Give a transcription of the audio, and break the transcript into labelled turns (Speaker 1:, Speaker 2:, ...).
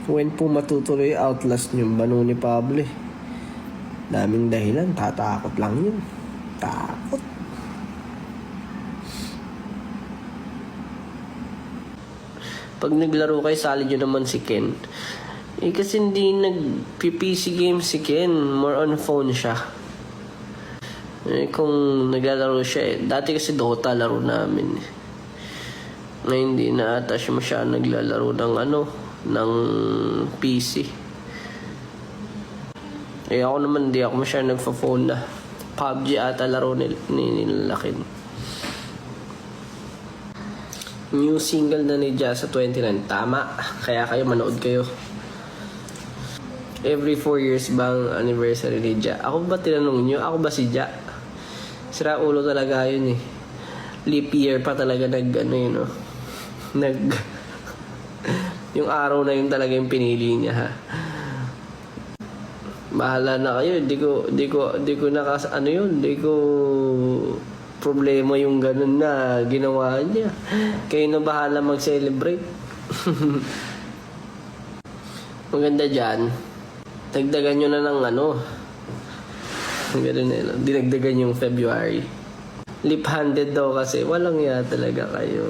Speaker 1: When po matutuloy Outlast yung banu ni Pablo eh. Daming dahilan, tatakot lang yun. Takot. Pag naglaro kayo, sali nyo naman si Ken. Eh kasi hindi nag-PC game si Ken, more on phone siya. Eh kung naglalaro siya eh. Dati kasi Dota laro namin eh. Ngayon hindi na ata siya masyadong naglalaro ng ng PC. Eh ako naman hindi ako masyadong nagpa-phone na. PUBG ata laro nilalakin. New single na ni Ja sa 29. Tama. Kaya kayo manood kayo. Every 4 years bang anniversary ni Ja? Ako ba tinanong nyo? Ako ba si Ja? Sira ulo talaga yun eh. Leap year pa talaga yung araw na yun talaga yung pinili niya ha. Bahala na kayo. Di ko Di ko problema yung ganun na ginawa niya. Kayo na bahala mag-celebrate. Maganda dyan. Dagdagan nyo na ng ganun na lang. Dinagdagan yung February. Lip-handed daw kasi. Walang ya talaga kayo.